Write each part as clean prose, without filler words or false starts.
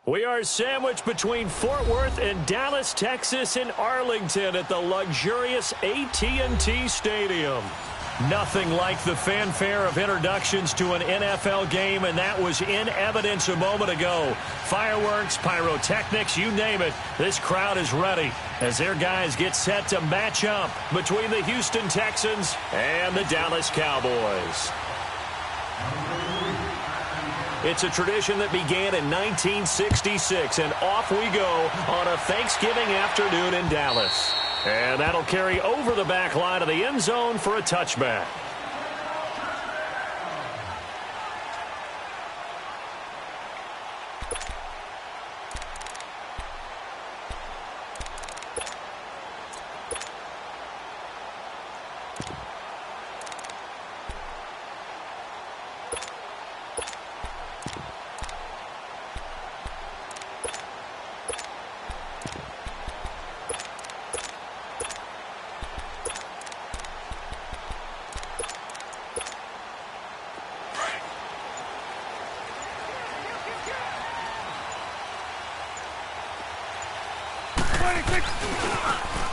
We are sandwiched between Fort Worth and Dallas, Texas, in Arlington at the luxurious AT&T Stadium. Nothing like the fanfare of introductions to an NFL game, and that was in evidence a moment ago. Fireworks, pyrotechnics, you name it. This crowd is ready as their guys get set to match up between the Houston Texans and the Dallas Cowboys. It's a tradition that began in 1966, and off we go on a Thanksgiving afternoon in Dallas. And that'll carry over the back line of the end zone for a touchback.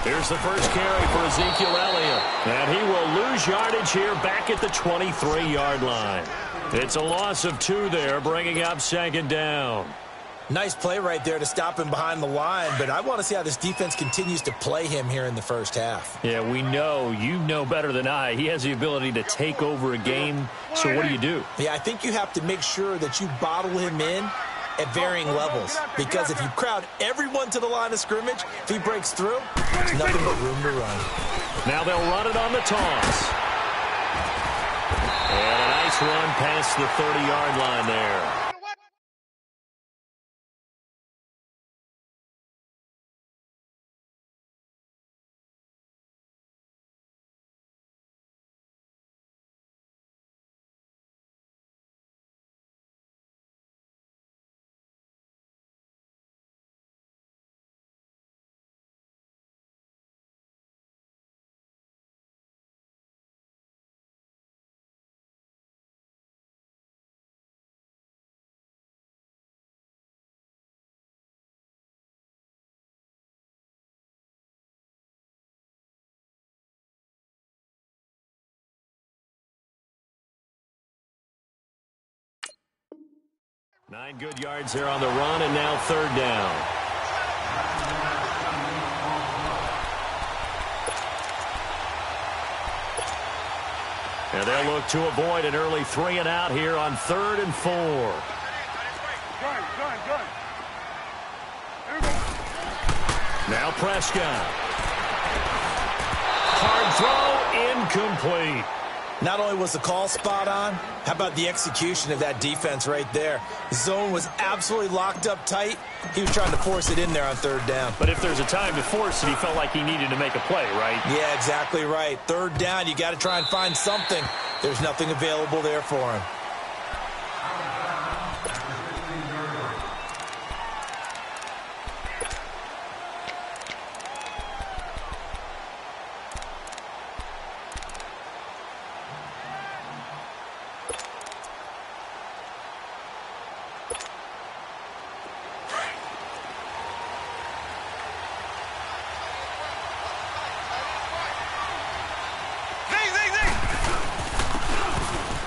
Here's the first carry for Ezekiel Elliott. And he will lose yardage here back at the 23-yard line. It's a loss of 2 there, bringing up second down. Nice play right there to stop him behind the line, but I want to see how this defense continues to play him here in the first half. Yeah, we know. You know better than I. He has the ability to take over a game, so what do? Yeah, I think you have to make sure that you bottle him in at varying levels, because if you crowd everyone to the line of scrimmage, if he breaks through, there's nothing but room to run. Now they'll run it on the toss. And a nice run past the 30-yard line there. Nine good yards there on the run, and now third down. And they'll look to avoid an early 3 and out here on 3rd and 4. Now Prescott. Hard throw, incomplete. Not only was the call spot on, how about the execution of that defense right there? The zone was absolutely locked up tight. He was trying to force it in there on 3rd down. But if there's a time to force it, he felt like he needed to make a play, right? Yeah, exactly right. 3rd down, you got to try and find something. There's nothing available there for him.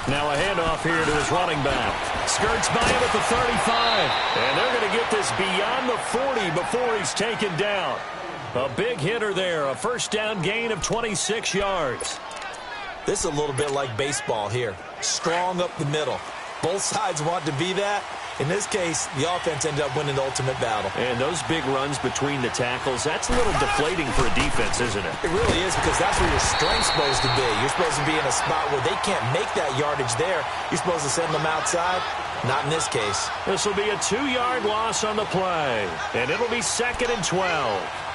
Now a handoff here to his running back. Skirts by him at the 35. And they're going to get this beyond the 40 before he's taken down. A big hitter there. A first down gain of 26 yards. This is a little bit like baseball here. Strong up the middle. Both sides want to be that. In this case, the offense ended up winning the ultimate battle. And those big runs between the tackles, that's a little deflating for a defense, isn't it? It really is, because that's where your strength's supposed to be. You're supposed to be in a spot where they can't make that yardage there. You're supposed to send them outside. Not in this case. This will be a 2-yard loss on the play. And it'll be 2nd and 12.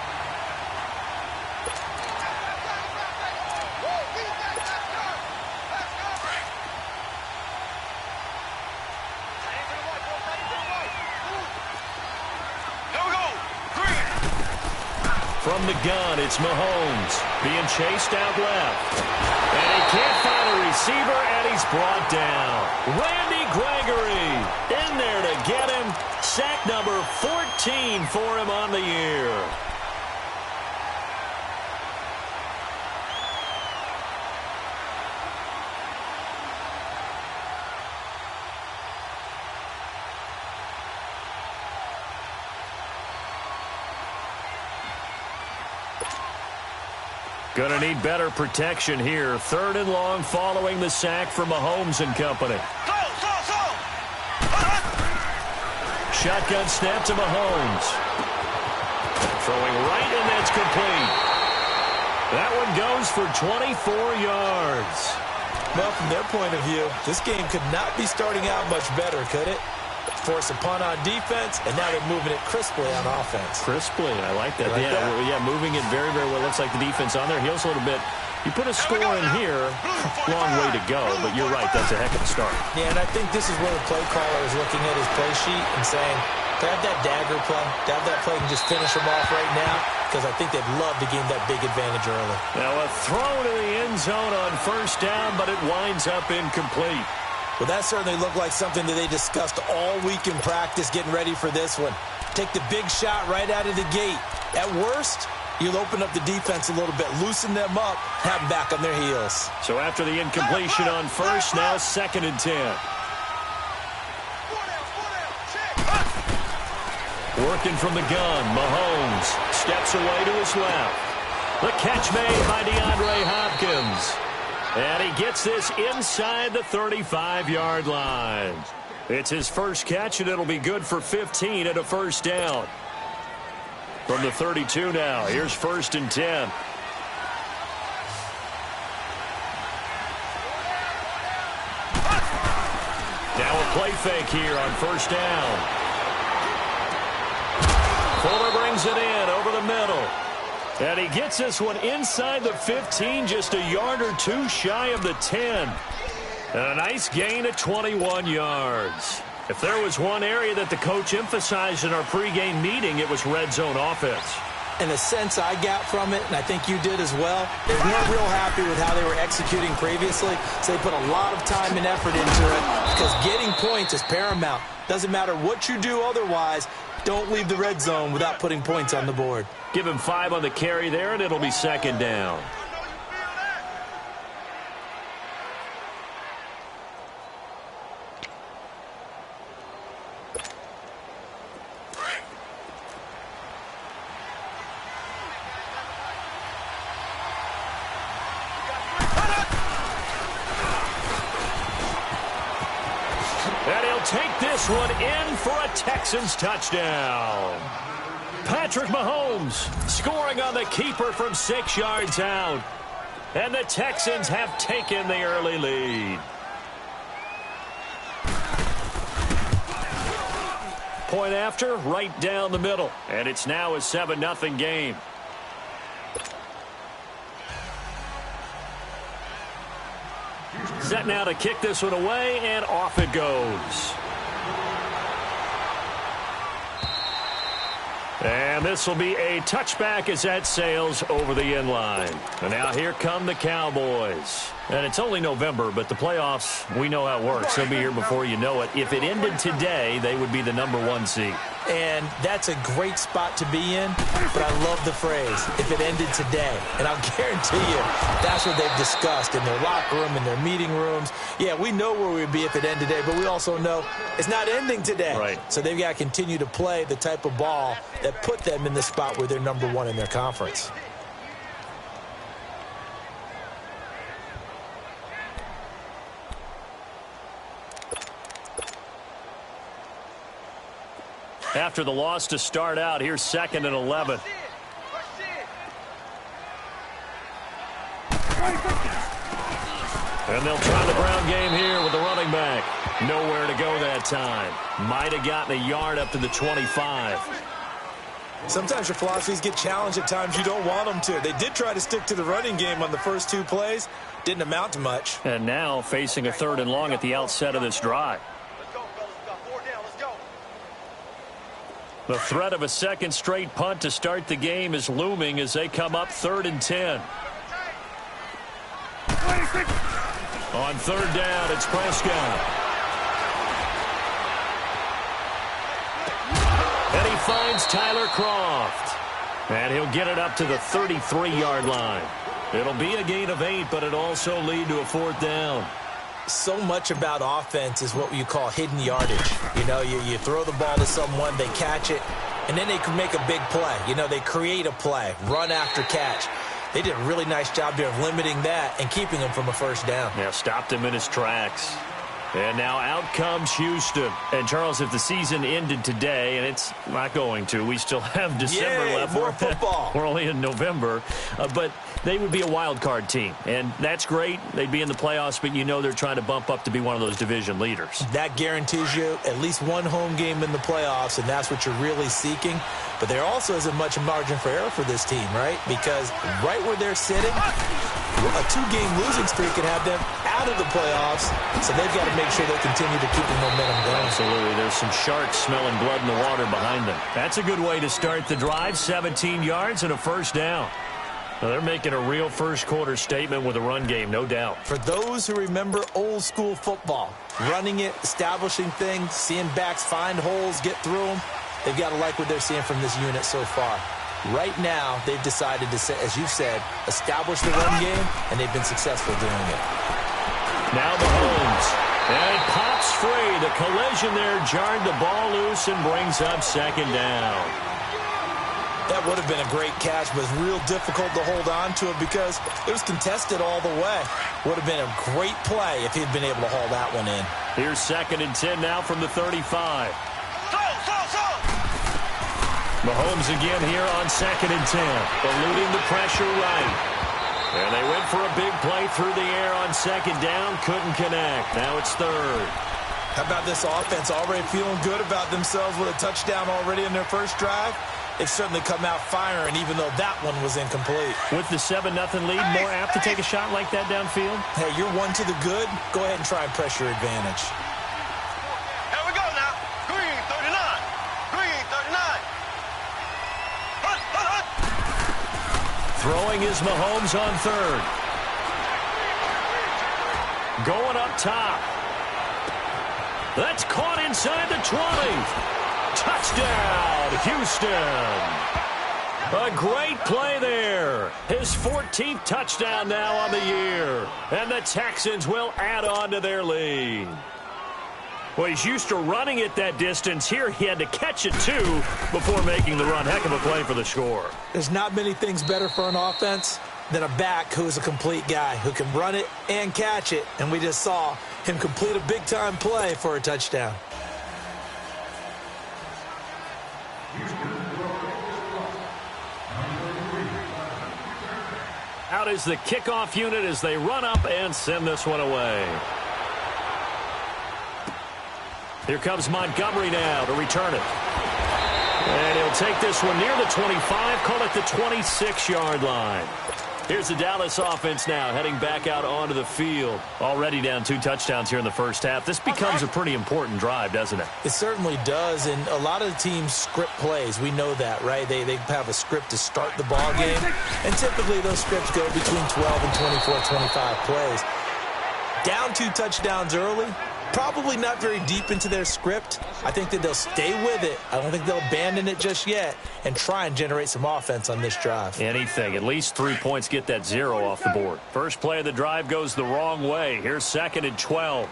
From the gun, it's Mahomes being chased out left. And he can't find a receiver, and he's brought down. Randy Gregory in there to get him. sack number 14 for him on the year. Going to need better protection here. 3rd and long following the sack from Mahomes and company. Shotgun snap to Mahomes. Throwing right, and that's complete. That one goes for 24 yards. Well, from their point of view, this game could not be starting out much better, could it? Force a punt on defense, and now they're moving it crisply on offense. Crisply, I like that. Like yeah, moving it very, very well. Looks like the defense on their heels a little bit. You put a score in here, long way to go, but you're right, that's a heck of a start. Yeah, and I think this is where the play caller is looking at his play sheet and saying, to have that dagger play, to have that play and just finish them off right now, because I think they'd love to gain that big advantage early. Now a throw to the end zone on 1st down, but it winds up incomplete. Well, that certainly looked like something that they discussed all week in practice getting ready for this one. Take the big shot right out of the gate. At worst, you'll open up the defense a little bit, loosen them up, have them back on their heels. So after the incompletion on 1st, now 2nd and 10. Working from the gun, Mahomes steps away to his left. The catch made by DeAndre Hopkins. And he gets this inside the 35-yard line. It's his first catch, and it'll be good for 15 at a 1st down. From the 32 now, here's 1st and 10. Now a play fake here on 1st down. Fuller brings it in over the middle. And he gets this one inside the 15, just a yard or two shy of the 10. And a nice gain of 21 yards. If there was one area that the coach emphasized in our pregame meeting, it was red zone offense. And the sense I got from it, and I think you did as well, they weren't real happy with how they were executing previously, so they put a lot of time and effort into it because getting points is paramount. Doesn't matter what you do otherwise, don't leave the red zone without putting points on the board. Give him 5 on the carry there, and it'll be 2nd down. And he'll take this one in for a Texans touchdown. Patrick Mahomes scoring on the keeper from 6 yards out. And the Texans have taken the early lead. Point after, right down the middle. And it's now a 7-0 game. Set now to kick this one away, and off it goes. And this will be a touchback as that sails over the end line. And now here come the Cowboys. And it's only November, but the playoffs, we know how it works. They'll be here before you know it. If it ended today, they would be the #1 seed. And that's a great spot to be in, but I love the phrase, if it ended today. And I'll guarantee you, that's what they've discussed in their locker room, in their meeting rooms. Yeah, we know where we'd be if it ended today, but we also know it's not ending today. Right. So they've got to continue to play the type of ball that put them in the spot where they're #1 in their conference. After the loss to start out, here's 2nd and 11. And they'll try the ground game here with the running back. Nowhere to go that time. Might have gotten a yard up to the 25. Sometimes your philosophies get challenged at times you don't want them to. They did try to stick to the running game on the first 2 plays. Didn't amount to much. And now facing a 3rd and long at the outset of this drive. The threat of a second straight punt to start the game is looming as they come up 3rd and 10. On 3rd down, it's Prescott. And he finds Tyler Croft. And he'll get it up to the 33-yard line. It'll be a gain of 8, but it'll also lead to a 4th down. So much about offense is what you call hidden yardage. You know, you throw the ball to someone, they catch it, and then they can make a big play. You know, they create a play, run after catch. They did a really nice job there of limiting that and keeping him from a 1st down. Yeah, stopped him in his tracks. And now out comes Houston. And, Charles, if the season ended today, and it's not going to, we still have December left. More football. We're only in November. But they would be a wild card team. And that's great. They'd be in the playoffs, but you know they're trying to bump up to be one of those division leaders. That guarantees you at least one home game in the playoffs, and that's what you're really seeking. But there also isn't much margin for error for this team, right? Because right where they're sitting, a 2-game losing streak could have them out of the playoffs, so they've got to make sure they continue to keep the momentum going. Absolutely. There's some sharks smelling blood in the water behind them. That's a good way to start the drive. 17 yards and a 1st down. Now they're making a real first-quarter statement with a run game, no doubt. For those who remember old-school football, running it, establishing things, seeing backs find holes, get through them, they've got to like what they're seeing from this unit so far. Right now, they've decided to, as you said, establish the run game, and they've been successful doing it. Now Mahomes, and it pops free. The collision there jarred the ball loose and brings up 2nd down. That would have been a great catch, but it's real difficult to hold on to it because it was contested all the way. Would have been a great play if he'd been able to haul that one in. Here's 2nd and 10 now from the 35. Mahomes again here on 2nd and 10, eluding the pressure right. And they went for a big play through the air on 2nd down, couldn't connect. Now it's 3rd. How about this offense already feeling good about themselves with a touchdown already in their first drive? They've certainly come out firing, even though that one was incomplete. With the 7-0 lead, more apt to take a shot like that downfield? Hey, you're one to the good. Go ahead and try and press your advantage. Here we go now. Green 39. Green 39. Hut, hut, hut. Throwing is Mahomes on 3rd. Going up top. That's caught inside the 20. Touchdown, Houston. A great play there. His 14th touchdown now on the year. And the Texans will add on to their lead. Well, he's used to running it that distance. Here he had to catch it, too, before making the run. Heck of a play for the score. There's not many things better for an offense than a back who is a complete guy, who can run it and catch it. And we just saw him complete a big-time play for a touchdown. Out is the kickoff unit as they run up and send this one away. Here comes Montgomery now to return it. And he'll take this one near the 25, call it the 26-yard line. Here's the Dallas offense now heading back out onto the field. Already down 2 touchdowns here in the first half. This becomes a pretty important drive, doesn't it? It certainly does, and a lot of the teams script plays. We know that, right? They have a script to start the ball game, and typically those scripts go between 12 and 24, 25 plays. Down 2 touchdowns early, probably not very deep into their script. I think that they'll stay with it. I don't think they'll abandon it just yet and try and generate some offense on this drive. Anything. At least 3 points, get that 0 off the board. First play of the drive goes the wrong way. Here's 2nd and 12.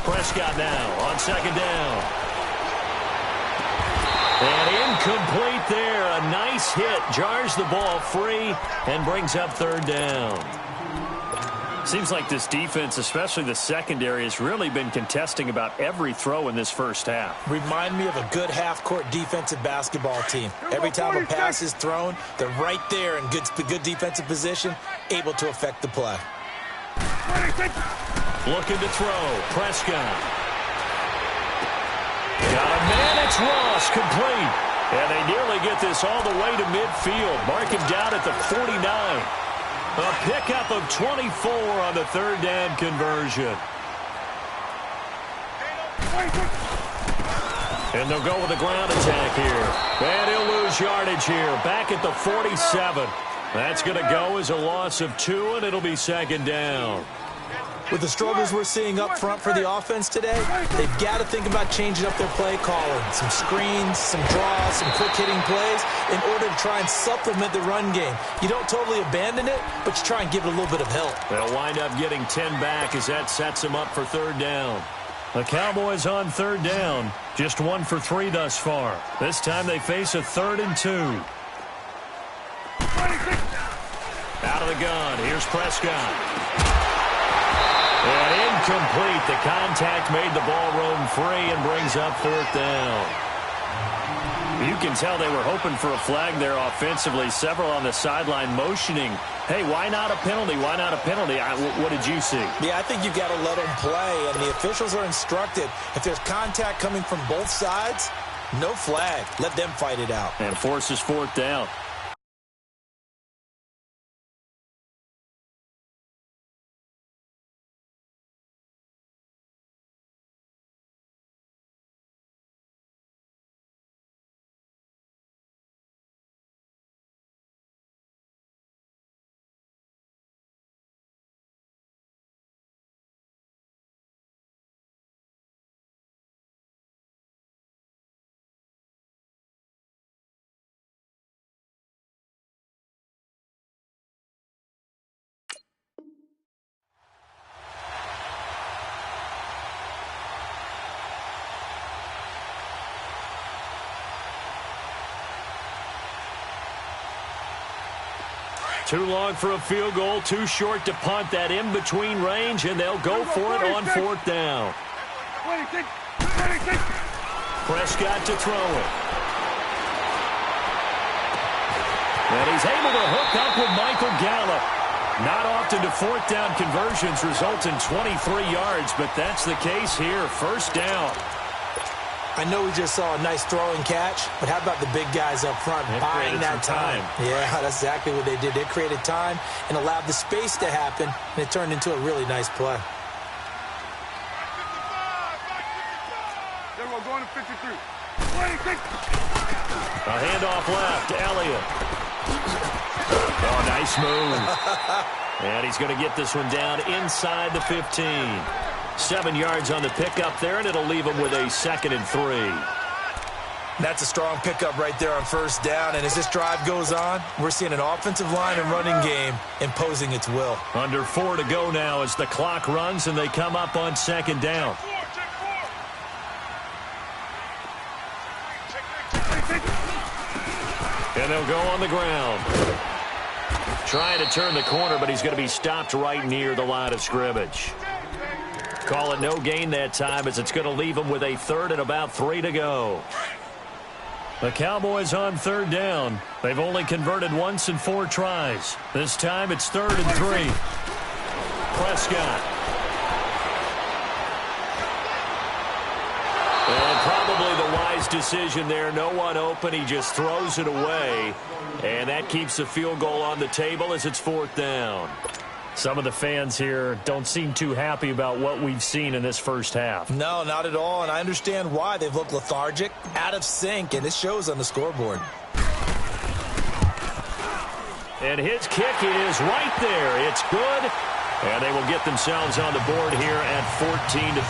Prescott now on 2nd down. And incomplete there. A nice hit. Jars the ball free and brings up 3rd down. Seems like this defense, especially the secondary, has really been contesting about every throw in this first half. Remind me of a good half-court defensive basketball team. Every time a pass is thrown, they're right there in good defensive position, able to affect the play. Looking to throw. Prescott. Got a man. It's Ross. Complete. And they nearly get this all the way to midfield. Mark him down at the 49. A pickup of 24 on the 3rd down conversion. And they'll go with a ground attack here. And he'll lose yardage here. Back at the 47. That's going to go as a loss of 2, and it'll be 2nd down. With the struggles we're seeing up front for the offense today, they've got to think about changing up their play calling. Some screens, some draws, some quick-hitting plays in order to try and supplement the run game. You don't totally abandon it, but you try and give it a little bit of help. They'll wind up getting 10 back as that sets them up for third down. The Cowboys on third down, just 1 for 3 thus far. This time they face a 3rd and 2. Out of the gun, here's Prescott. And incomplete. The contact made the ball roam free and brings up 4th down. You can tell they were hoping for a flag there offensively. Several on the sideline motioning, hey, why not a penalty? Why not a penalty? What did you see? Yeah, I think you've got to let them play, and the officials are instructed. If there's contact coming from both sides, no flag. Let them fight it out. And forces 4th down. Too long for a field goal, too short to punt. That in-between range, and they'll go for it on 4th down. Prescott to throw it. And he's able to hook up with Michael Gallup. Not often do 4th down conversions result in 23 yards, but that's the case here. 1st down. I know we just saw a nice throwing catch, but how about the big guys up front buying that time? Yeah, that's exactly what they did. They created time and allowed the space to happen, and it turned into a really nice play. Then we're going to 53. A handoff left, Elliott. Oh, nice move. And he's going to get this one down inside the 15. 7 yards on the pickup there, and it'll leave him with a 2nd and 3. That's a strong pickup right there on 1st down, and as this drive goes on, we're seeing an offensive line and running game imposing its will. Under 4 to go now as the clock runs, and they come up on 2nd down. And they'll go on the ground. Trying to turn the corner, but he's going to be stopped right near the line of scrimmage. Call it no gain that time as it's going to leave them with a 3rd and about 3 to go. The Cowboys on 3rd down. They've only converted once in 4 tries. This time it's 3rd and 3. Prescott. And probably the wise decision there. No one open. He just throws it away. And that keeps the field goal on the table as it's 4th down. Some of the fans here don't seem too happy about what we've seen in this first half. No, not at all, and I understand why. They've looked lethargic, out of sync, and it shows on the scoreboard. And his kick is right there. It's good, and they will get themselves on the board here at 14 to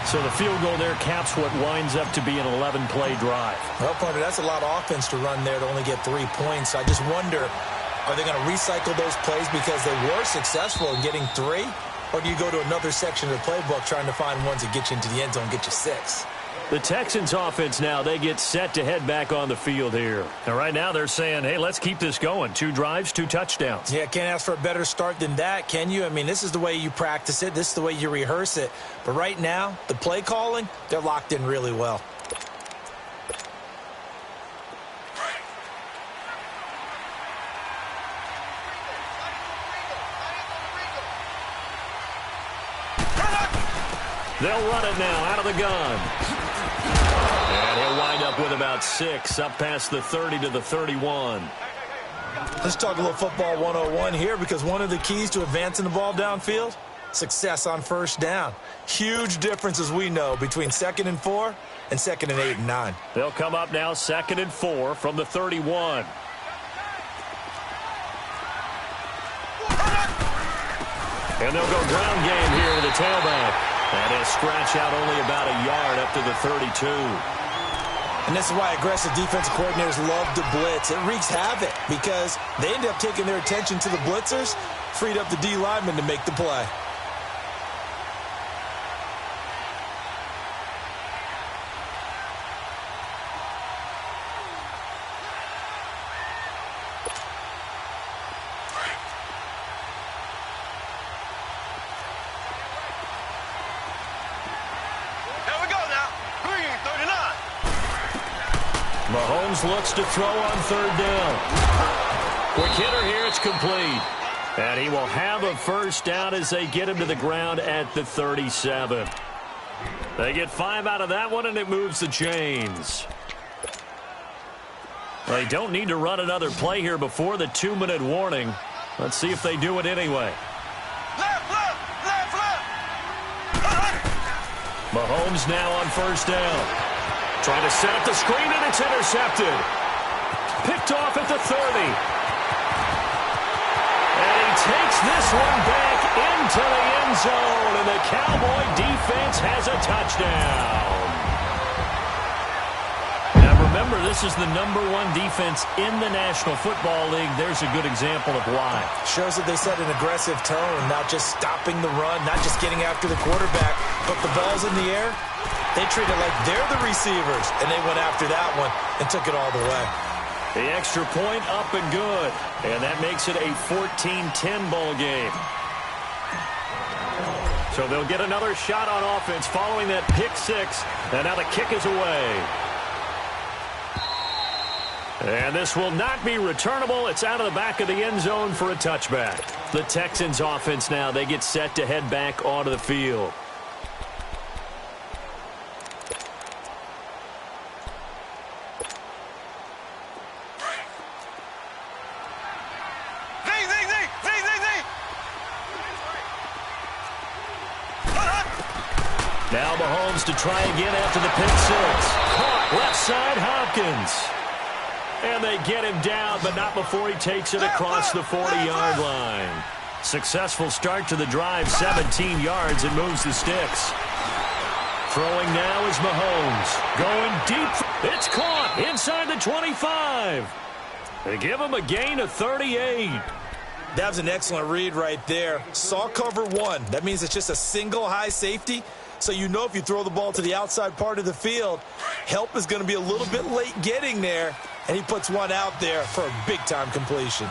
3. So the field goal there caps what winds up to be an 11-play drive. Well, partner, that's a lot of offense to run there to only get 3 points. I just wonder, are they going to recycle those plays because they were successful in getting 3? Or do you go to another section of the playbook trying to find ones that get you into the end zone and get you 6? The Texans offense now, they get set to head back on the field here. And right now they're saying, hey, let's keep this going. 2 drives, 2 touchdowns. Yeah, can't ask for a better start than that, can you? I mean, this is the way you practice it. This is the way you rehearse it. But right now, the play calling, they're locked in really well. They'll run it now out of the gun. And he'll wind up with about 6, up past the 30 to the 31. Let's talk a little football 101 here, because one of the keys to advancing the ball downfield, success on 1st down. Huge difference, as we know, between 2nd and 4 and 2nd and 8 and 9. They'll come up now 2nd and 4 from the 31. And they'll go ground game here with the tailback. And he'll scratch out only about a yard up to the 32. And this is why aggressive defensive coordinators love to blitz. It wreaks havoc because they end up taking their attention to the blitzers, freed up the D lineman to make the play. Mahomes looks to throw on third down. Quick hitter here, it's complete. And he will have a first down as they get him to the ground at the 37. They get 5 out of that one, and it moves the chains. They don't need to run another play here before the 2-minute warning. Let's see if they do it anyway. Left. Mahomes now on first down. Trying to set up the screen, and it's intercepted. Picked off at the 30. And he takes this one back into the end zone, and the Cowboy defense has a touchdown. Now remember, this is the #1 defense in the National Football League. There's a good example of why. Shows that they set an aggressive tone, not just stopping the run, not just getting after the quarterback, but the ball's in the air. They treat it like they're the receivers, and they went after that one and took it all the way. The extra point up and good, and that makes it a 14-10 ball game. So they'll get another shot on offense following that pick six, and now the kick is away. And this will not be returnable. It's out of the back of the end zone for a touchback. The Texans offense now, they get set to head back onto the field. Now Mahomes to try again after the pick six. Caught left side Hopkins. And they get him down, but not before he takes it across the 40-yard line. Successful start to the drive, 17 yards, and moves the sticks. Throwing now is Mahomes. Going deep. It's caught inside the 25. They give him a gain of 38. That was an excellent read right there. Saw cover one. That means it's just a single high safety. So you know if you throw the ball to the outside part of the field, help is going to be a little bit late getting there. And he puts one out there for a big-time completion.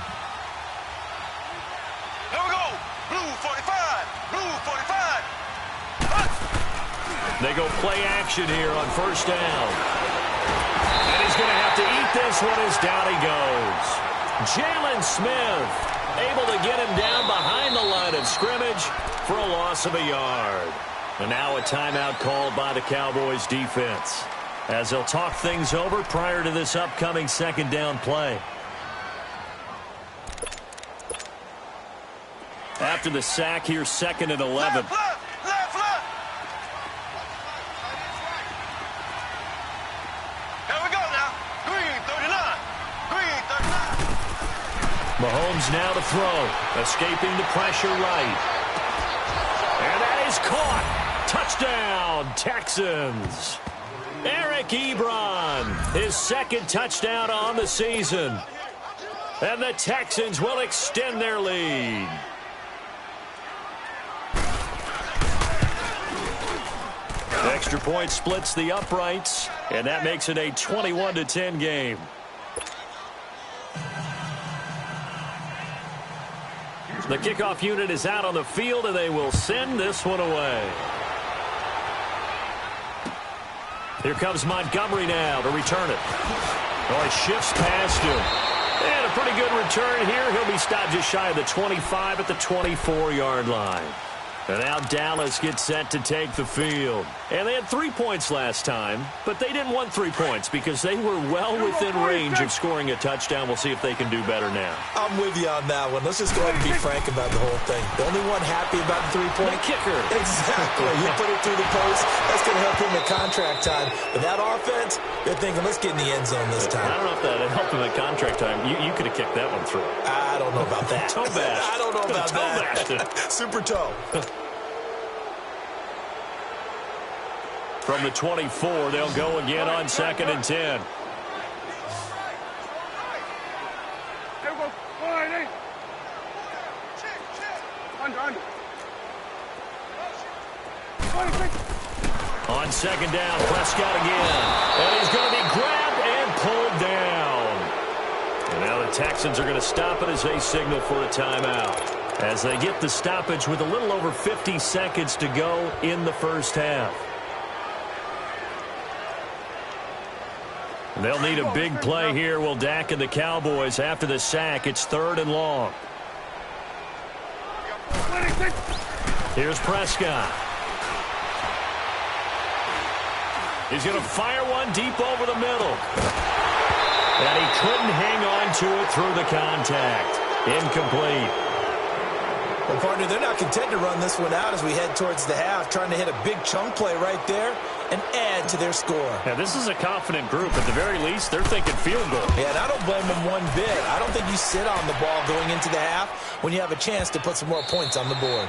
Here we go. Blue 45. Blue 45. They go play action here on first down. And he's going to have to eat this one as down he goes. Jalen Smith able to get him down behind the line of scrimmage for a loss of a yard. And now a timeout called by the Cowboys defense, as they'll talk things over prior to this upcoming second down play. After the sack here, 2nd and 11. Left. Here we go now. Green 39. Green 39. Mahomes now to throw, escaping the pressure right. And that is caught. Touchdown, Texans. Eric Ebron, his 2nd touchdown on the season. And the Texans will extend their lead. Extra point splits the uprights, and that makes it a 21-10 game. The kickoff unit is out on the field, and they will send this one away. Here comes Montgomery now to return it. Oh, he shifts past him. And a pretty good return here. He'll be stopped just shy of the 25 at the 24-yard line. And now Dallas gets set to take the field. And they had 3 points last time, but they didn't want 3 points because they were well within range of scoring a touchdown. We'll see if they can do better now. I'm with you on that one. Let's just go ahead and be frank about the whole thing. The only one happy about the 3-point kicker. Exactly. You put it through the post. That's going to help him at contract time. But that offense, they're thinking, let's get in the end zone this time. I don't know if that helped him at contract time. You could have kicked that one through. I don't know about that. Toe bash. I don't know about that. Super toe. From the 24, they'll go again on 2nd and 10. On 2nd down, Prescott again. And he's going to be grabbed and pulled down. And now the Texans are going to stop it as they signal for a timeout, as they get the stoppage with a little over 50 seconds to go in the first half. They'll need a big play here. Will Dak and the Cowboys after the sack. It's 3rd and long. Here's Prescott. He's going to fire one deep over the middle. And he couldn't hang on to it through the contact. Incomplete. Well, partner, they're not content to run this one out as we head towards the half, trying to hit a big chunk play right there and add to their score. Yeah, this is a confident group. At the very least, they're thinking field goal. Yeah, and I don't blame them one bit. I don't think you sit on the ball going into the half when you have a chance to put some more points on the board.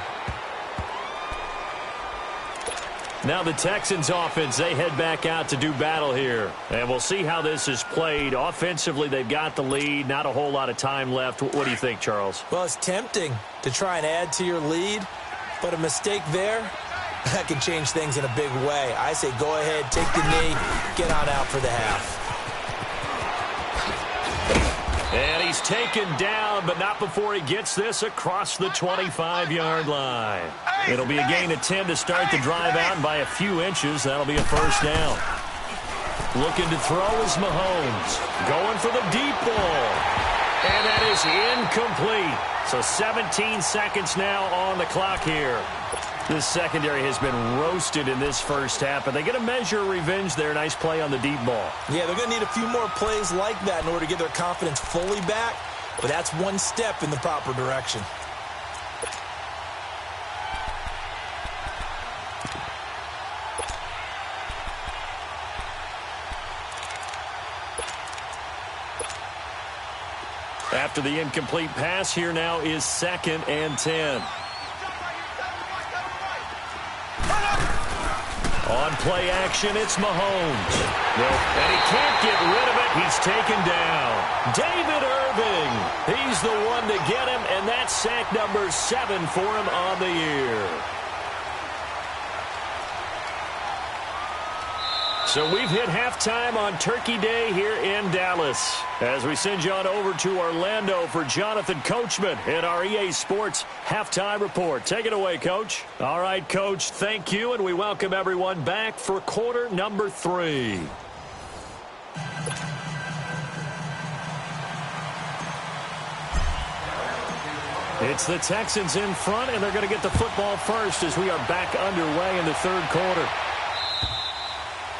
Now the Texans offense, they head back out to do battle here. And we'll see how this is played. Offensively, they've got the lead. Not a whole lot of time left. What do you think, Charles? Well, it's tempting to try and add to your lead, but a mistake there, that can change things in a big way. I say go ahead, take the knee, get on out for the half. And he's taken down, but not before he gets this across the 25-yard line. It'll be a gain of 10 to start the drive out, and by a few inches, that'll be a first down. Looking to throw is Mahomes. Going for the deep ball. And that is incomplete. So 17 seconds now on the clock here. This secondary has been roasted in this first half, but they get a measure of revenge there. Nice play on the deep ball. Yeah, they're going to need a few more plays like that in order to get their confidence fully back, but that's one step in the proper direction. After the incomplete pass, here now is 2nd and 10. On play action, it's Mahomes. And he can't get rid of it. He's taken down. David Irving. He's the one to get him, and that's sack number 7 for him on the year. So we've hit halftime on Turkey Day here in Dallas, as we send you on over to Orlando for Jonathan Coachman in our EA Sports Halftime Report. Take it away, Coach. All right, Coach, thank you, and we welcome everyone back for quarter number 3. It's the Texans in front, and they're going to get the football first as we are back underway in the third quarter.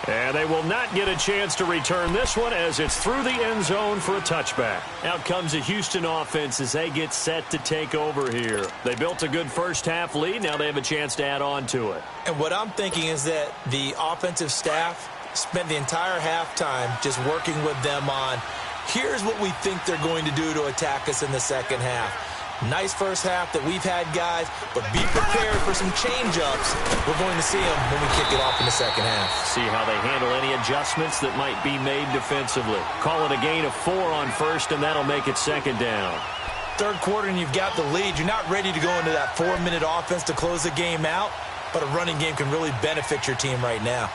And they will not get a chance to return this one as it's through the end zone for a touchback. Out comes the Houston offense as they get set to take over here. They built a good first half lead. Now they have a chance to add on to it. And what I'm thinking is that the offensive staff spent the entire halftime just working with them on, here's what we think they're going to do to attack us in the second half. Nice first half that we've had, guys, but be prepared for some change-ups. We're going to see them when we kick it off in the second half. See how they handle any adjustments that might be made defensively. Call it a gain of 4 on first, and that'll make it 2nd down. Third quarter, and you've got the lead. You're not ready to go into that 4-minute offense to close the game out, but a running game can really benefit your team right now.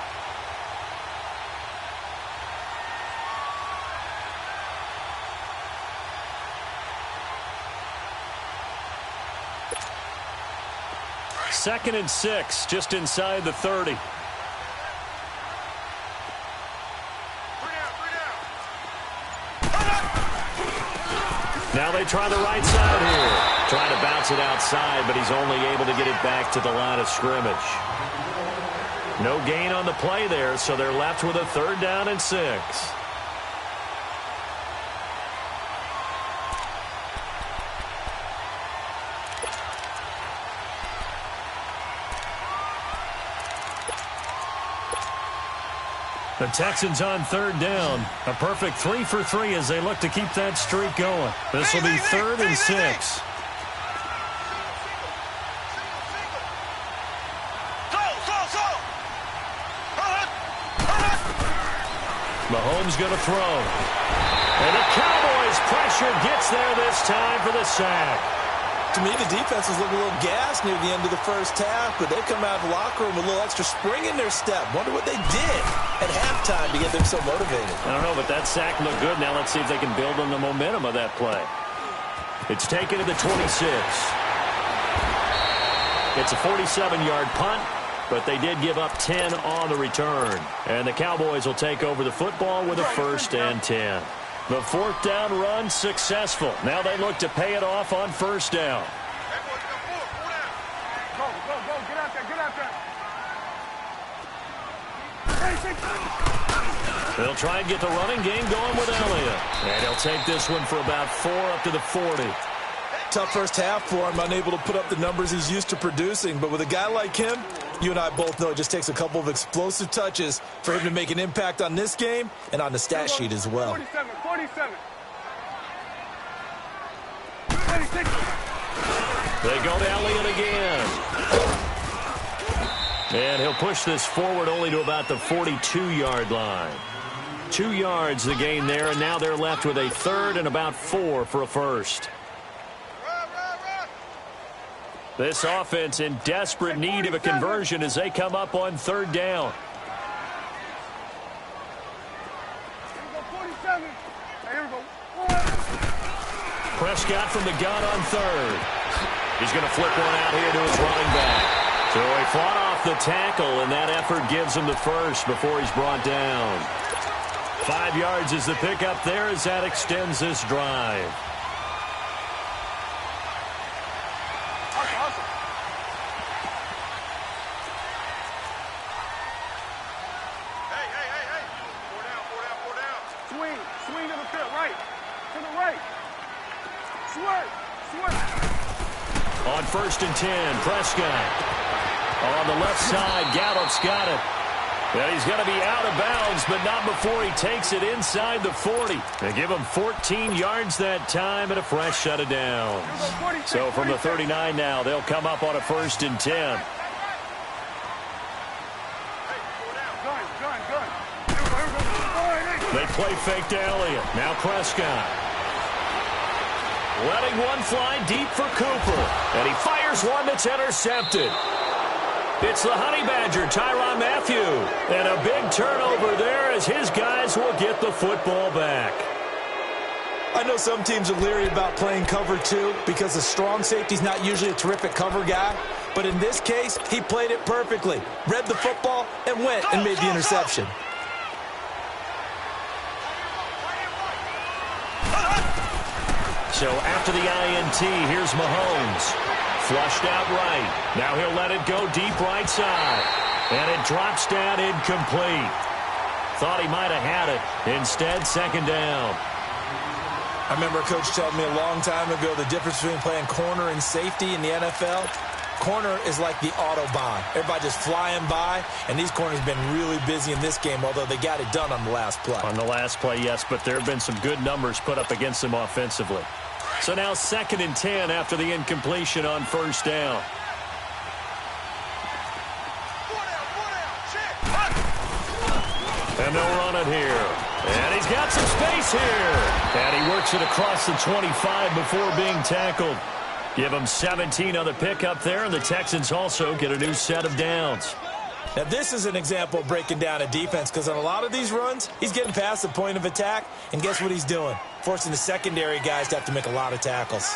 Second and 6, just inside the 30. Now they try the right side here. Trying to bounce it outside, but he's only able to get it back to the line of scrimmage. No gain on the play there, so they're left with a 3rd down and 6. The Texans on 3rd down. A perfect 3 for 3 as they look to keep that streak going. This will be 3rd and 6. Mahomes going to throw. And the Cowboys pressure gets there this time for the sack. To me, the defense was looking a little gassed near the end of the first half, but they come out of the locker room with a little extra spring in their step. Wonder what they did at halftime to get them so motivated. I don't know, but that sack looked good. Now let's see if they can build on the momentum of that play. It's taken to the 26. It's a 47-yard punt, but they did give up 10 on the return. And the Cowboys will take over the football with a 1st and 10. The 4th down run successful. Now they look to pay it off on 1st down. Go, get out there. They'll try and get the running game going with Elliott. And he'll take this one for about 4 up to the 40. Tough first half for him, unable to put up the numbers he's used to producing. But with a guy like him, you and I both know it just takes a couple of explosive touches for him to make an impact on this game and on the stat sheet as well. 47. They go to Elliott again. And he'll push this forward only to about the 42-yard line. 2 yards the gain there, and now they're left with a 3rd and about 4 for a 1st. This offense in desperate need of a conversion as they come up on 3rd down. Prescott from the gun on 3rd. He's going to flip one out here to his running back. So he fought off the tackle, and that effort gives him the 1st before he's brought down. 5 yards is the pickup there as that extends this drive. Swing to the field, right. To the right. Swerve. On 1st and 10, Prescott. On the left side, Gallup's got it. And he's going to be out of bounds, but not before he takes it inside the 40. They give him 14 yards that time and a fresh set of downs. So from the 39 now, they'll come up on a 1st and 10. They play fake to Elliott. Now Prescott. Letting one fly deep for Cooper. And he fires one that's intercepted. It's the Honey Badger, Tyrann Mathieu. And a big turnover there as his guys will get the football back. I know some teams are leery about playing cover 2 because the strong safety's not usually a terrific cover guy. But in this case, he played it perfectly. Read the football and went and made the interception. So after the INT, here's Mahomes. Flushed out right. Now he'll let it go deep right side. And it drops down incomplete. Thought he might have had it. Instead, 2nd down. I remember a coach telling me a long time ago the difference between playing corner and safety in the NFL. Corner is like the Autobahn. Everybody just flying by, and these corners have been really busy in this game, although they got it done on the last play. On the last play, yes, but there have been some good numbers put up against them offensively. So now 2nd and 10 after the incompletion on 1st down. And they'll run it here. And he's got some space here. And he works it across the 25 before being tackled. Give him 17 on the pickup there, and the Texans also get a new set of downs. Now, this is an example of breaking down a defense because on a lot of these runs, he's getting past the point of attack, and guess what he's doing? Forcing the secondary guys to have to make a lot of tackles.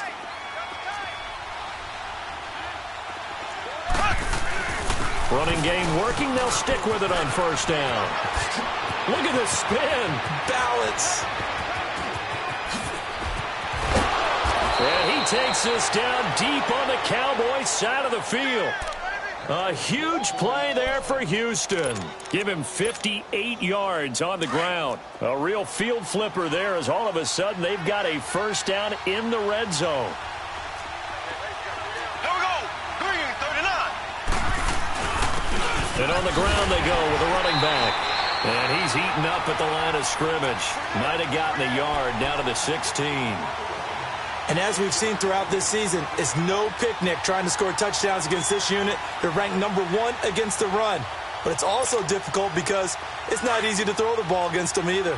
Running game working. They'll stick with it on 1st down. Look at the spin. Balance. And he takes us down deep on the Cowboys side of the field. A huge play there for Houston. Give him 58 yards on the ground. A real field flipper there as all of a sudden they've got a first down in the red zone. Here we go. Green, 39. And on the ground they go with a running back. And he's eaten up at the line of scrimmage. Might have gotten a yard down to the 16. And as we've seen throughout this season, it's no picnic trying to score touchdowns against this unit. They're ranked #1 against the run. But it's also difficult because it's not easy to throw the ball against them either.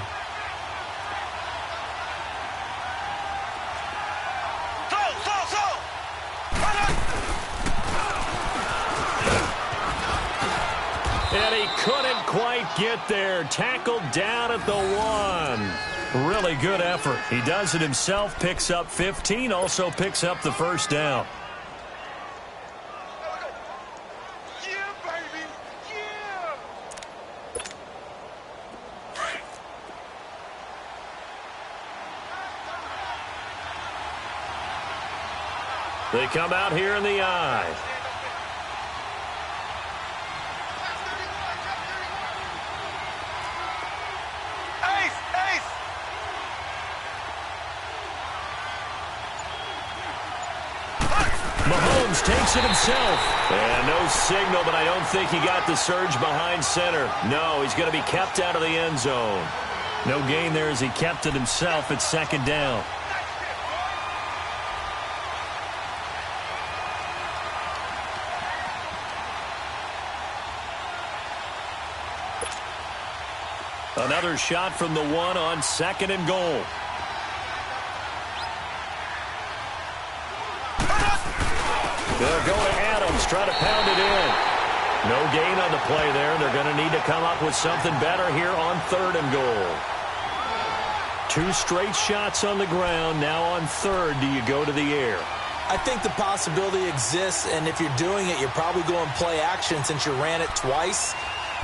And he couldn't quite get there. Tackled down at the 1. Really good effort. He does it himself, picks up 15, also picks up the first down. Yeah, baby. Yeah. They come out here in the eye. Mahomes takes it himself. And no signal, but I don't think he got the surge behind center. No, he's going to be kept out of the end zone. No gain there as he kept it himself at second down. Another shot from the 1 on 2nd and goal. They'll go to Adams, try to pound it in. No gain on the play there, and they're going to need to come up with something better here on 3rd and goal. 2 straight shots on the ground. Now on 3rd, do you go to the air? I think the possibility exists, and if you're doing it, you're probably going play action since you ran it twice.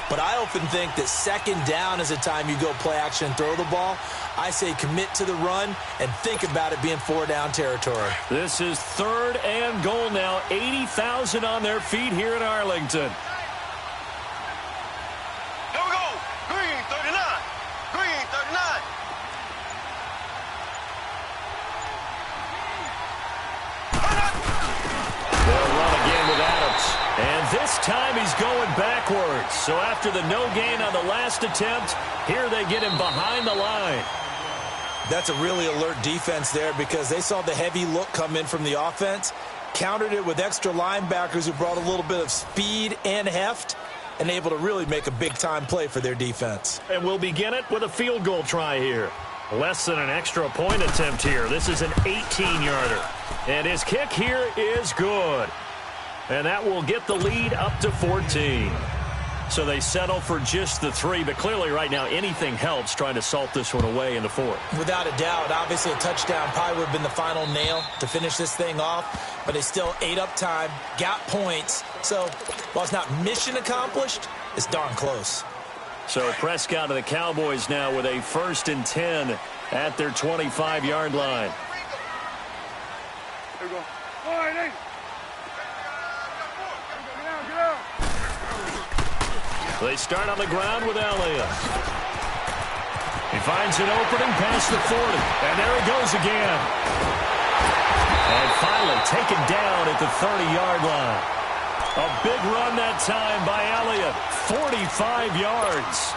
But I often think that 2nd down is a time you go play action and throw the ball. I say commit to the run and think about it being 4-down territory. This is 3rd and goal now. 80,000 on their feet here in Arlington. Here we go. Green, 39. Green, 39. They'll run again with Adams. And this time he's going backwards. So after the no gain on the last attempt, here they get him behind the line. That's a really alert defense there because they saw the heavy look come in from the offense, countered it with extra linebackers who brought a little bit of speed and heft, and able to really make a big-time play for their defense. And we'll begin it with a field goal try here. Less than an extra point attempt here. This is an 18-yarder. And his kick here is good. And that will get the lead up to 14. So they settle for just the 3, but clearly right now anything helps trying to salt this one away in the 4th. Without a doubt, obviously a touchdown probably would have been the final nail to finish this thing off, but they still ate up time, got points. So while it's not mission accomplished, it's darn close. So Prescott of the Cowboys now with a 1st and 10 at their 25-yard line. Here we go. All right, hey. They start on the ground with Elliott. He finds an opening past the 40. And there he goes again. And finally taken down at the 30-yard line. A big run that time by Elliott. 45 yards.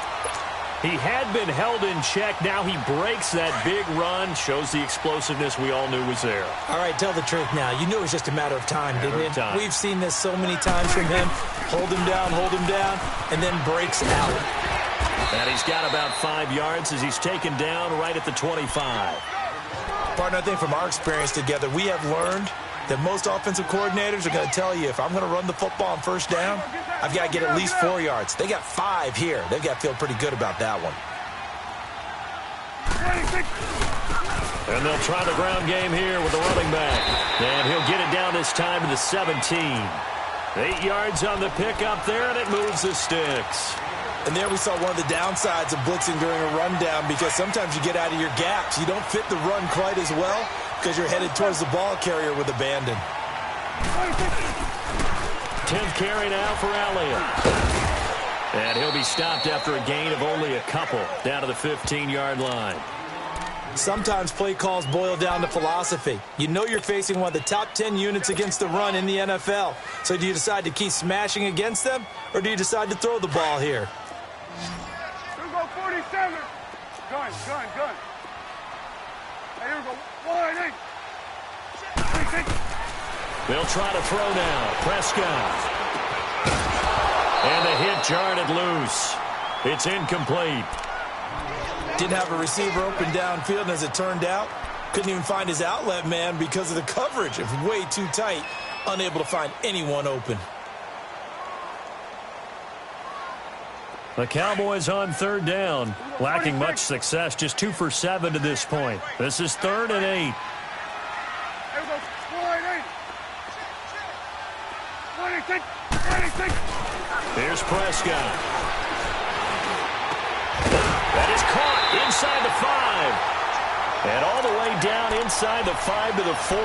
He had been held in check. Now he breaks that big run. Shows the explosiveness we all knew was there. All right, tell the truth now. You knew it was just a matter of time, didn't it? We've seen this so many times from him. Hold him down, and then breaks out. And he's got about 5 yards as he's taken down right at the 25. Partner, I think from our experience together, we have learned that most offensive coordinators are going to tell you, if I'm going to run the football on 1st down, I've got to get at least 4 yards. They got 5 here. They've got to feel pretty good about that one. And they'll try the ground game here with the running back. And he'll get it down this time to the 17. 8 yards on the pickup there, and it moves the sticks. And there we saw one of the downsides of blitzing during a rundown because sometimes you get out of your gaps. You don't fit the run quite as well. because you're headed towards the ball carrier with abandon. 10th carry now for Elliott. And he'll be stopped after a gain of only a couple, down to the 15-yard line. Sometimes play calls boil down to philosophy. You know you're facing one of the top 10 units against the run in the NFL. So do you decide to keep smashing against them, or do you decide to throw the ball here? Here we go, 47. Gun. Hey, here we go, 1-8. They'll try to throw now. Prescott. And the hit jarred it loose. It's incomplete. Didn't have a receiver open downfield, and as it turned out, couldn't even find his outlet man because of the coverage. It was way too tight, unable to find anyone open. The Cowboys on 3rd down, lacking much success, just 2 for 7 to this point. This is 3rd and 8. Here we go, 1-8. Here's Prescott. That is caught inside the 5. And all the way down inside the 5 to the 4.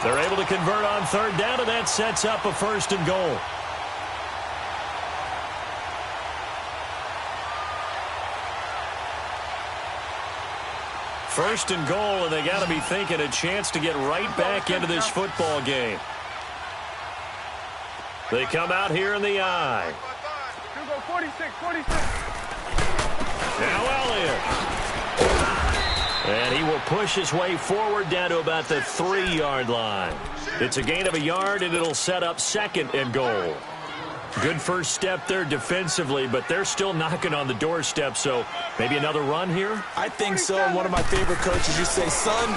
They're able to convert on 3rd down, and that sets up a 1st and goal. First and goal, and they got to be thinking a chance to get right back into this football game. They come out here in the eye. Here we go, 46. Now Elliott. And he will push his way forward down to about the 3-yard line. It's a gain of a yard, and it'll set up 2nd and goal. Good first step there defensively, but they're still knocking on the doorstep, so maybe another run here? I think so, and one of my favorite coaches, you say, son,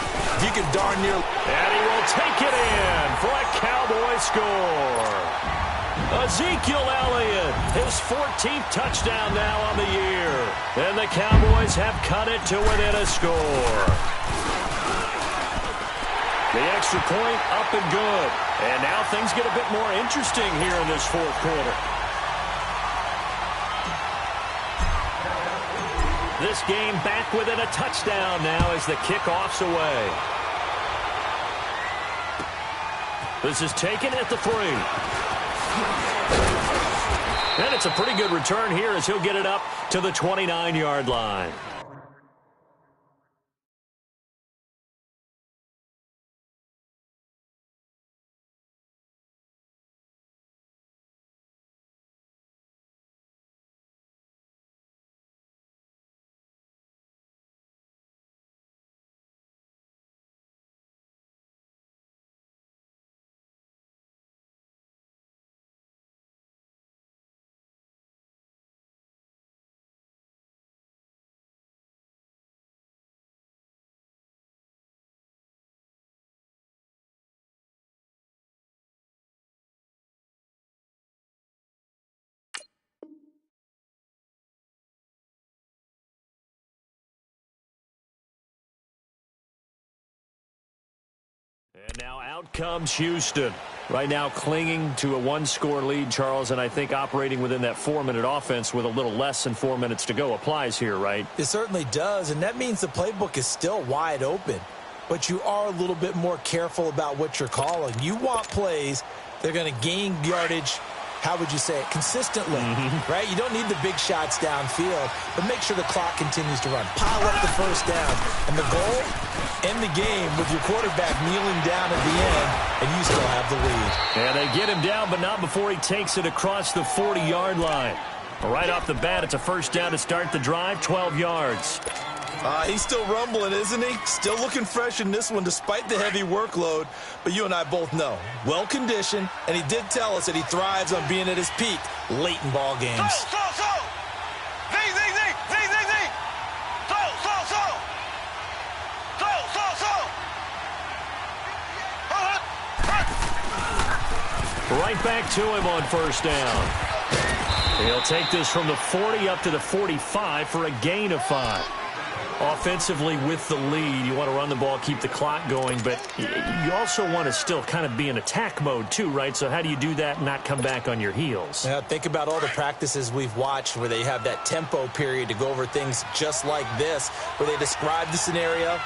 you can darn near... And he will take it in for a Cowboy score. Ezekiel Elliott, his 14th touchdown now on the year. And the Cowboys have cut it to within a score. The extra point up and good. And now things get a bit more interesting here in this 4th quarter. This game back within a touchdown now as the kickoff's away. This is taken at the 3. And it's a pretty good return here as he'll get it up to the 29-yard line. And now out comes Houston. Right now clinging to a 1-score lead, Charles, and I think operating within that 4-minute offense with a little less than 4 minutes to go applies here, right? It certainly does, and that means the playbook is still wide open. But you are a little bit more careful about what you're calling. You want plays that are going to gain yardage, how would you say it, consistently, right? You don't need the big shots downfield, but make sure the clock continues to run. Pile up the first down. And the goal, end the game with your quarterback kneeling down at the end, and you still have the lead. And they get him down, but not before he takes it across the 40-yard line. Right off the bat, it's a first down to start the drive, 12 yards. He's still rumbling, isn't he? Still looking fresh in this one despite the heavy workload. But you and I both know, well-conditioned, and he did tell us that he thrives on being at his peak late in ball games. Right back to him on first down. He'll take this from the 40 up to the 45 for a gain of 5. Offensively with the lead, you want to run the ball, keep the clock going, but you also want to still kind of be in attack mode too, right? So how do you do that and not come back on your heels? Yeah, think about all the practices we've watched where they have that tempo period to go over things just like this, where they describe the scenario,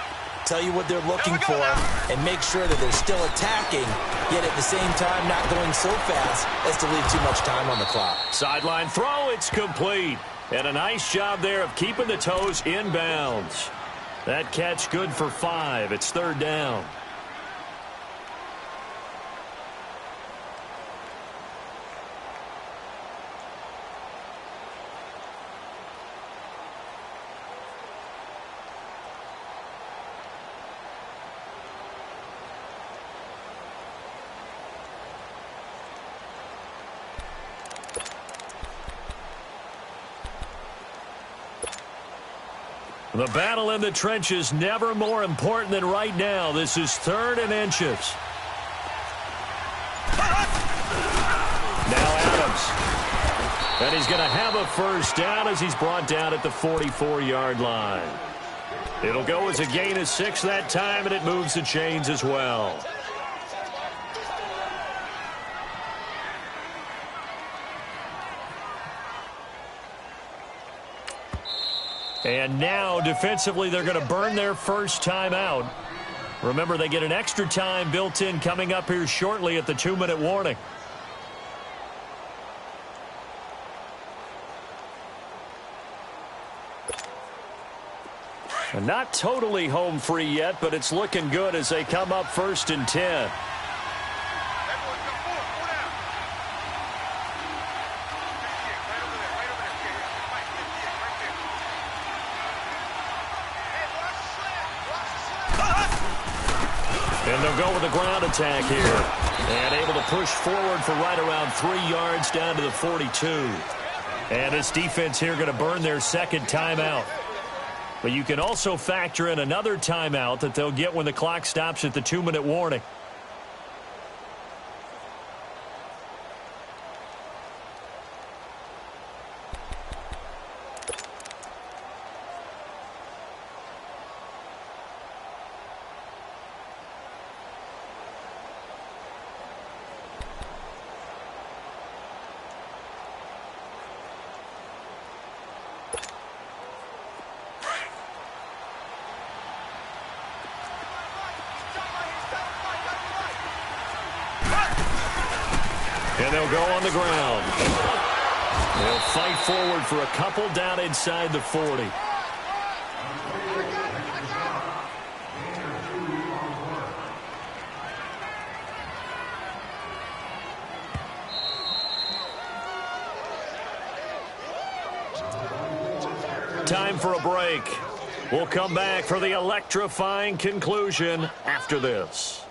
tell you what they're looking for, and make sure that they're still attacking, yet at the same time not going so fast as to leave too much time on the clock. Sideline throw, it's complete. And a nice job there of keeping the toes in bounds. That catch good for 5. It's 3rd down. The battle in the trenches never more important than right now. This is 3rd and inches. Now Adams. And he's going to have a first down as he's brought down at the 44-yard line. It'll go as a gain of 6 that time, and it moves the chains as well. And now, defensively, they're going to burn their first timeout. Remember, they get an extra time built in coming up here shortly at the 2-minute warning. And not totally home free yet, but it's looking good as they come up 1st and 10. And they'll go with a ground attack here. And able to push forward for right around 3 yards down to the 42. And this defense here going to burn their 2nd timeout. But you can also factor in another timeout that they'll get when the clock stops at the 2-minute warning. And they'll go on the ground. They'll fight forward for a couple down inside the 40. Time for a break. We'll come back for the electrifying conclusion after this.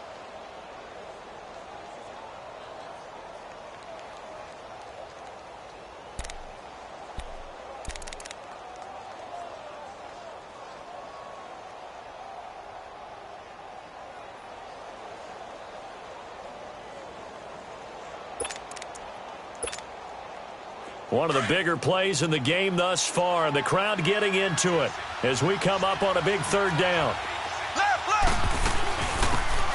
One of the bigger plays in the game thus far, and the crowd getting into it as we come up on a big 3rd down.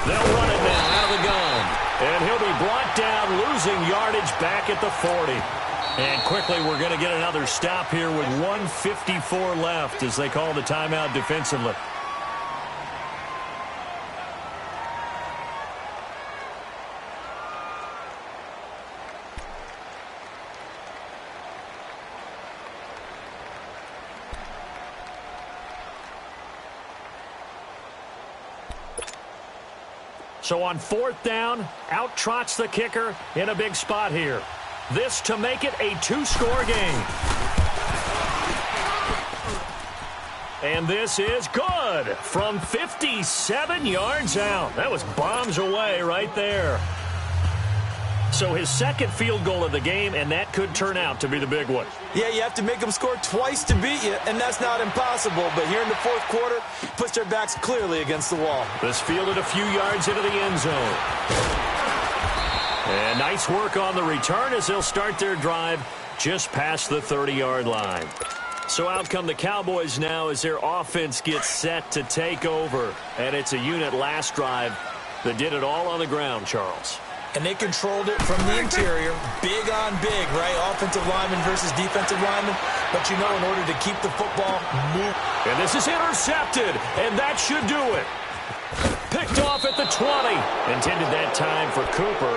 They'll run it now out of the gun, and he'll be brought down, losing yardage back at the 40. And quickly we're going to get another stop here with 1:54 left as they call the timeout defensively. So on 4th down, out trots the kicker in a big spot here. This to make it a 2-score game. And this is good from 57 yards out. That was bombs away right there. So his 2nd field goal of the game, and that could turn out to be the big one. Yeah, you have to make them score twice to beat you, and that's not impossible. But here in the 4th quarter, puts their backs clearly against the wall. This fielded a few yards into the end zone. And nice work on the return as they'll start their drive just past the 30-yard line. So out come the Cowboys now as their offense gets set to take over. And it's a unit last drive that did it all on the ground, Charles. And they controlled it from the interior, big on big, right? Offensive lineman versus defensive lineman. But you know, in order to keep the football moving. And this is intercepted, and that should do it. Picked off at the 20. Intended that time for Cooper.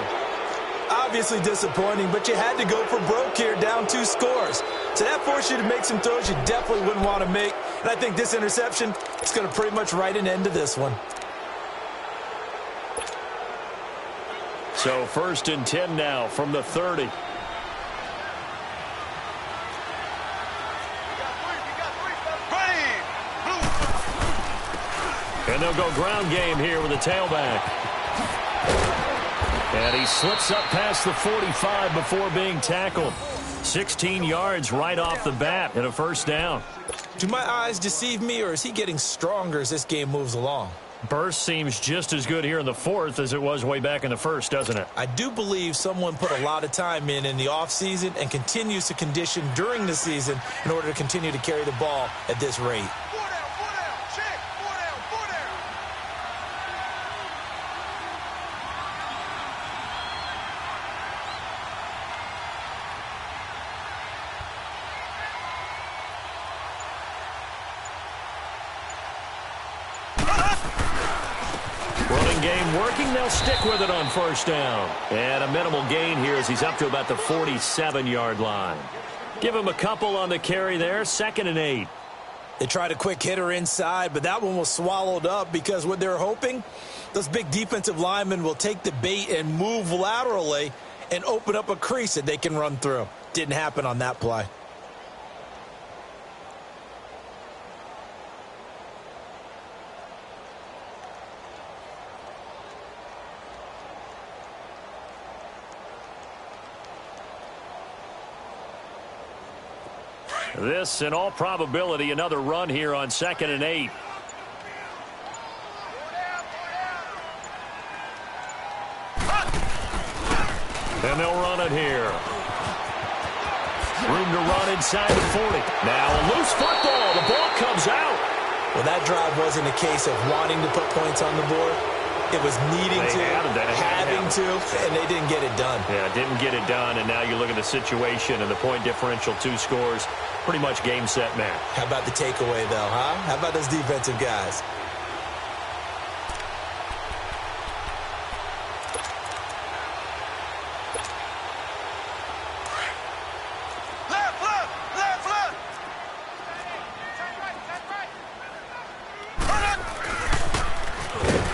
Obviously disappointing, but you had to go for broke here, down 2 scores. So that forced you to make some throws you definitely wouldn't want to make. And I think this interception is going to pretty much write an end to this one. So 1st and 10 now from the 30. And they'll go ground game here with a tailback. And he slips up past the 45 before being tackled. 16 yards right off the bat and a 1st down. Do my eyes deceive me, or is he getting stronger as this game moves along? Burst seems just as good here in the 4th as it was way back in the 1st, doesn't it? I do believe someone put a lot of time in the offseason and continues to condition during the season in order to continue to carry the ball at this rate. Game working, they'll stick with it on 1st down. And a minimal gain here as he's up to about the 47-yard line. Give him a couple on the carry there, 2nd and 8. They tried a quick hitter inside, but that one was swallowed up because what they're hoping, those big defensive linemen will take the bait and move laterally and open up a crease that they can run through. Didn't happen on that play. This, in all probability, another run here on 2nd and 8. And they'll run it here. Room to run inside the 40. Now a loose football. The ball comes out. Well, that drive wasn't a case of wanting to put points on the board. It was needing to, having to, and they didn't get it done. Yeah, didn't get it done, and now you look at the situation and the point differential, 2 scores, pretty much game, set, match. How about the takeaway, though, huh? How about those defensive guys?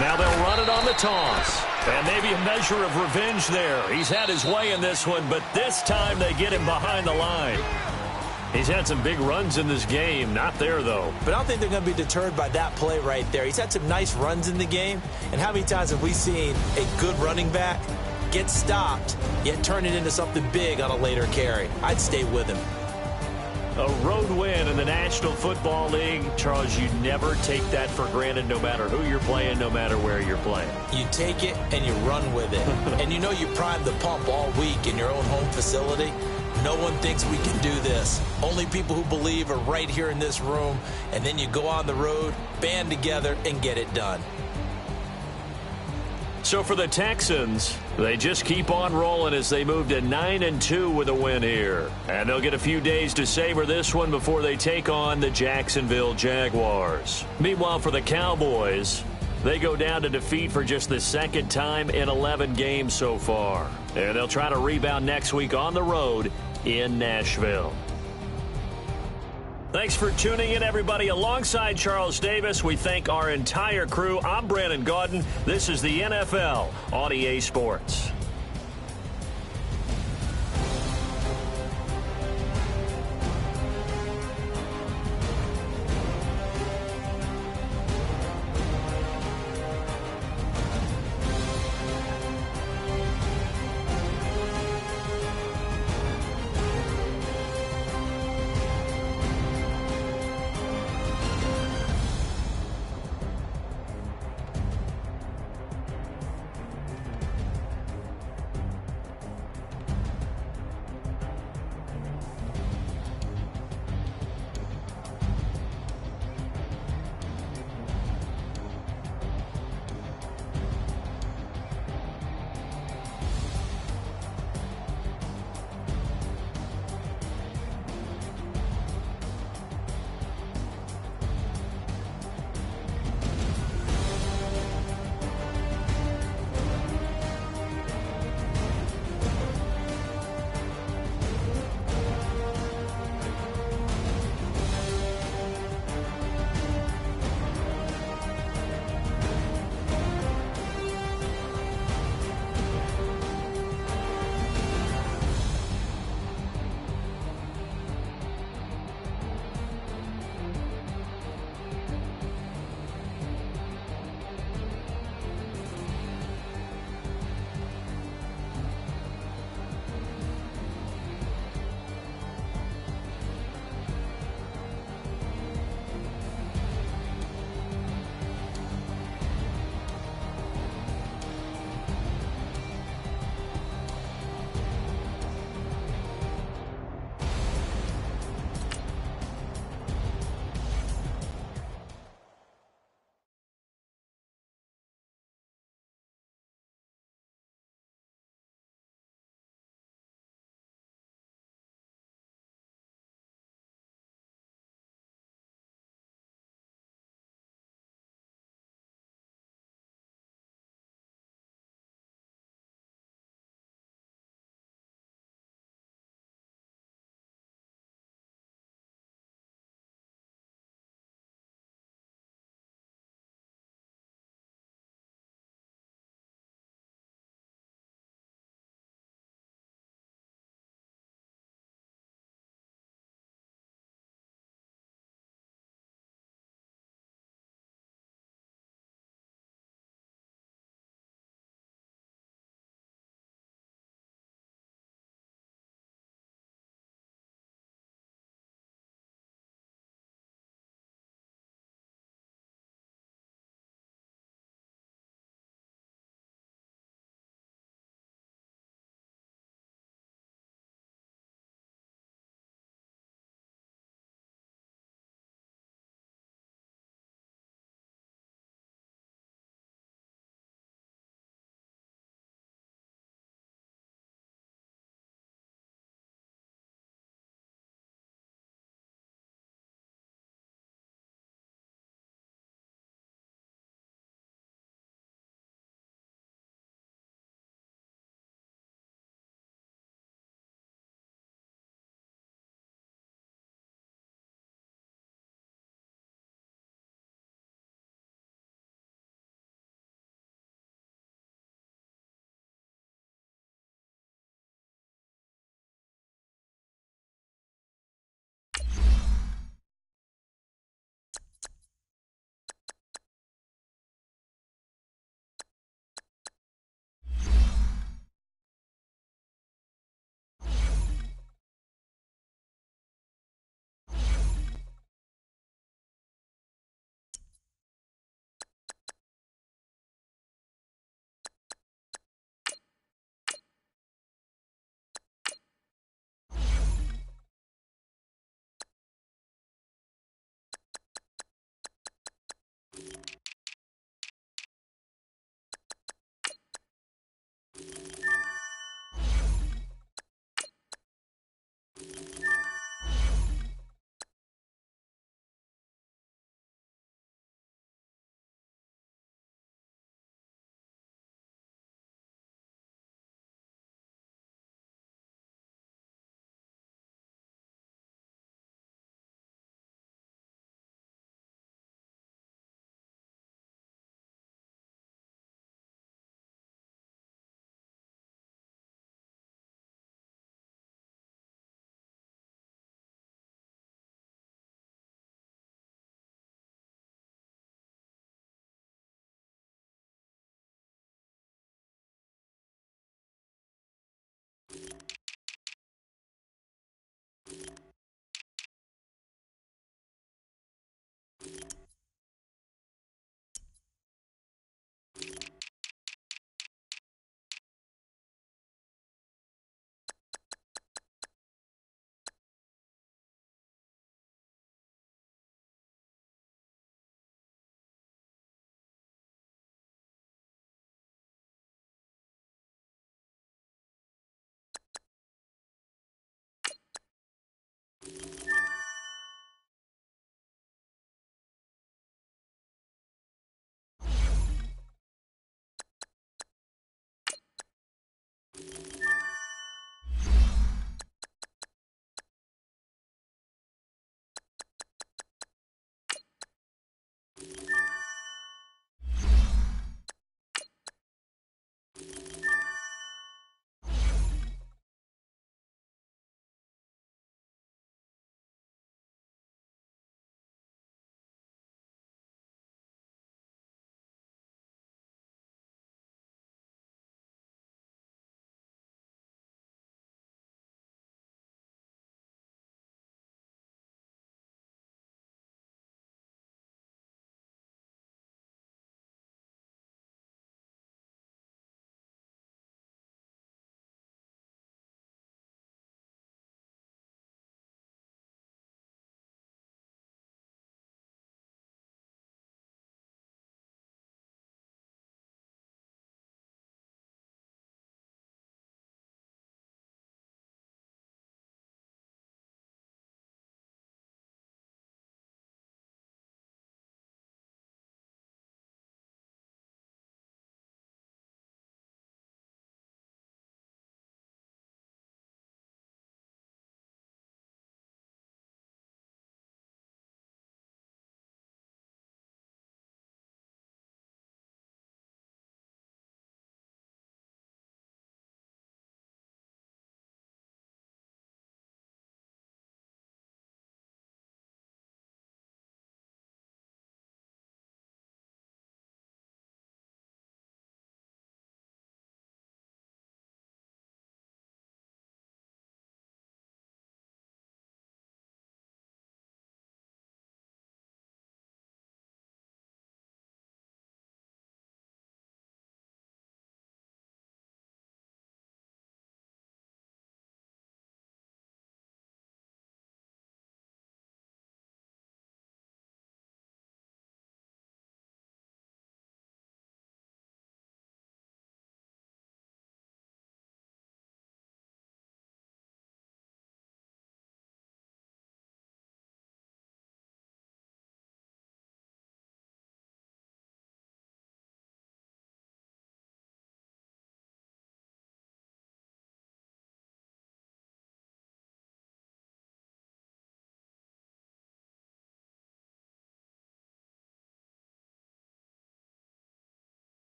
Now they'll run it on the toss. And maybe a measure of revenge there. He's had his way in this one, but this time they get him behind the line. He's had some big runs in this game. Not there, though. But I don't think they're going to be deterred by that play right there. He's had some nice runs in the game. And how many times have we seen a good running back get stopped, yet turn it into something big on a later carry? I'd stay with him. A road win in the National Football League. Charles, you never take that for granted no matter who you're playing, no matter where you're playing. You take it and you run with it. And you know you primed the pump all week in your own home facility. No one thinks we can do this. Only people who believe are right here in this room. And then you go on the road, band together, and get it done. So for the Texans, they just keep on rolling as they move to 9-2 with a win here. And they'll get a few days to savor this one before they take on the Jacksonville Jaguars. Meanwhile, for the Cowboys, they go down to defeat for just the 2nd time in 11 games so far. And they'll try to rebound next week on the road in Nashville. Thanks for tuning in, everybody. Alongside Charles Davis, we thank our entire crew. I'm Brandon Gaudin. This is the NFL on EA Sports.